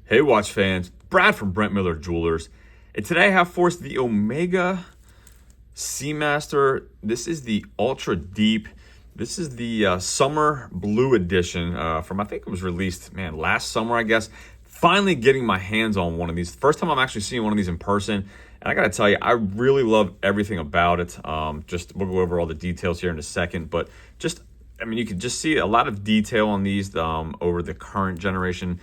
Hey watch fans, Brad from Brent Miller Jewelers, and today I have for us the Omega Seamaster. This is the Ultra Deep. This is the summer blue edition from, I think it was released, last summer, I guess. Finally getting my hands on one of these. First time I'm actually seeing one of these in person, and I gotta tell you, I really love everything about it. We'll go over all the details here in a second, but you can just see a lot of detail on these over the current generation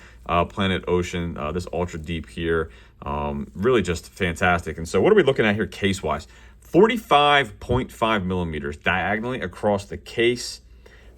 Planet Ocean, this Ultra Deep here. Really just fantastic. And so what are we looking at here case-wise? 45.5 millimeters diagonally across the case,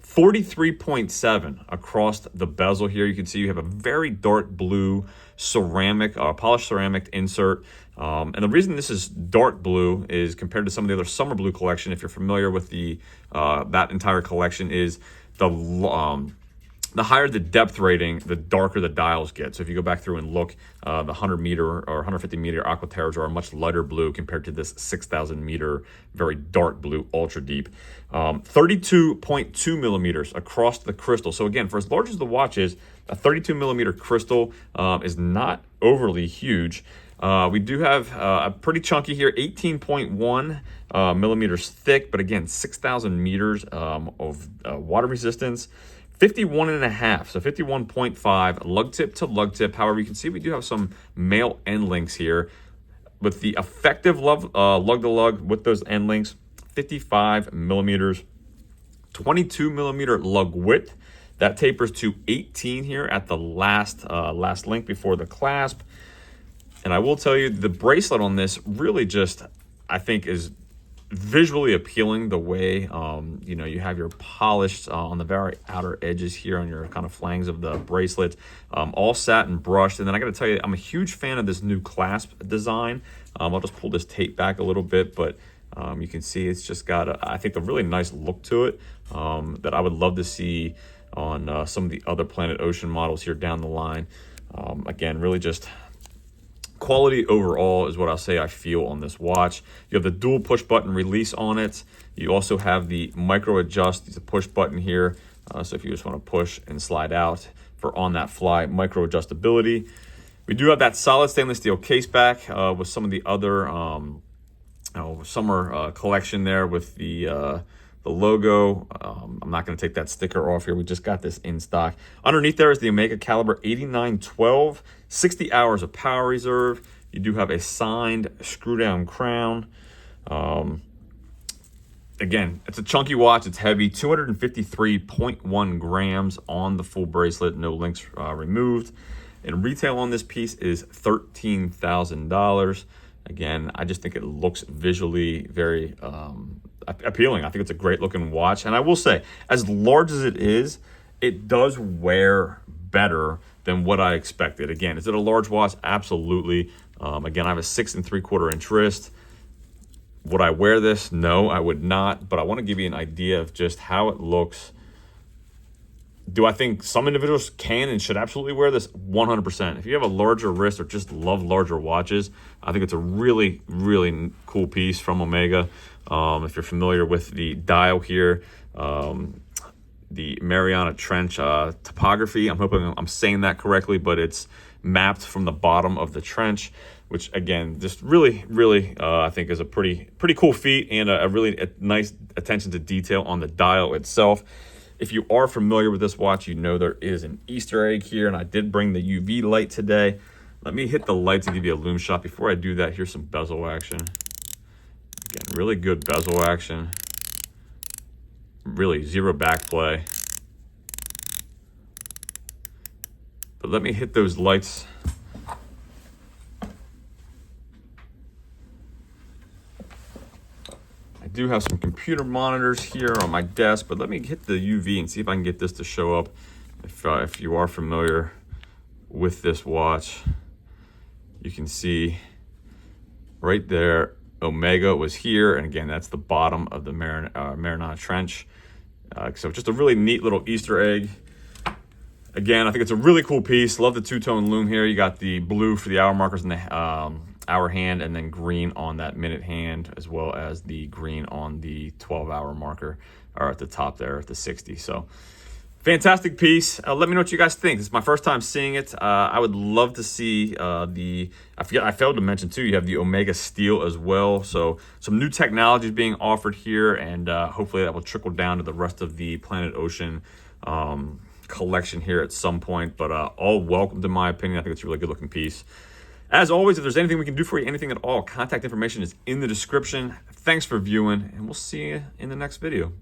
43.7 across the bezel here. You can see you have a very dark blue ceramic, polished ceramic insert. And the reason this is dark blue is compared to some of the other summer blue collection, if you're familiar with the that entire collection, is the higher the depth rating, the darker the dials get. So if you go back through and look, the 100 meter or 150 meter Aqua Terras are a much lighter blue compared to this 6,000 meter very dark blue Ultra Deep. 32.2 millimeters across the crystal. So again, for as large as the watch is, a 32 millimeter crystal is not overly huge. We do have a pretty chunky here, 18.1 millimeters thick, but again, 6,000 meters of water resistance. 51.5, so 51.5 lug tip to lug tip. However, you can see we do have some male end links here with the effective lug to lug with those end links, 55 millimeters, 22 millimeter lug width. That tapers to 18 here at the last link before the clasp. And I will tell you, the bracelet on this really just, I think, is visually appealing. The way you have your polished on the very outer edges here on your kind of flanges of the bracelet, all satin brushed. And then I got to tell you, I'm a huge fan of this new clasp design. I'll just pull this tape back a little bit, but you can see it's just got I think a really nice look to it that I would love to see on some of the other Planet Ocean models here down the line. Again, really just quality overall is what I'll say I feel on this watch. You have the dual push button release on it. You also have the micro adjust. It's a push button here. So if you just want to push and slide out for on that fly micro adjustability. We do have that solid stainless steel case back with some of the other summer collection there with the logo. I'm not going to take that sticker off here. We just got this in stock. Underneath there is the Omega caliber 8912, 60 hours of power reserve. You do have a signed screw down crown. Again, it's a chunky watch. It's heavy, 253.1 grams on the full bracelet. No links removed. And retail on this piece is $13,000. Again, I just think it looks visually very appealing. I think it's a great looking watch. And I will say, as large as it does wear better than what I expected. Again, is it a large watch? Absolutely. Again, I have a 6 3/4 inch wrist. Would I wear this? No, I would not. But I want to give you an idea of just how it looks. Do I think some individuals can and should absolutely wear this? 100%. If you have a larger wrist or just love larger watches, I think it's a really, really cool piece from Omega. If you're familiar with the dial here, the Mariana Trench topography, I'm hoping I'm saying that correctly, but it's mapped from the bottom of the trench, which again, just really, really, I think is a pretty cool feat and a really nice attention to detail on the dial itself. If you are familiar with this watch, you know there is an Easter egg here, and I did bring the UV light today. Let me hit the light to give you a lume shot. Before I do that, here's some bezel action. Again, really good bezel action. Really zero back play. But let me hit those lights. I do have some computer monitors here on my desk, but let me hit the UV and see if I can get this to show up. If you are familiar with this watch, you can see right there, Omega was here. And again, that's the bottom of the Mariana Trench. So just a really neat little Easter egg. Again, I think it's a really cool piece. Love the two-tone lume here. You got the blue for the hour markers and the hour hand, and then green on that minute hand, as well as the green on the 12-hour marker, or at the top there at the 60. So Fantastic piece. Let me know what you guys think. This is my first time seeing it. I would love to see I failed to mention too, you have the Omega Steel as well. So some new technologies being offered here, and hopefully that will trickle down to the rest of the Planet Ocean collection here at some point. But all welcomed in my opinion. I think it's a really good looking piece. As always, if there's anything we can do for you, anything at all, contact information is in the description. Thanks for viewing, and we'll see you in the next video.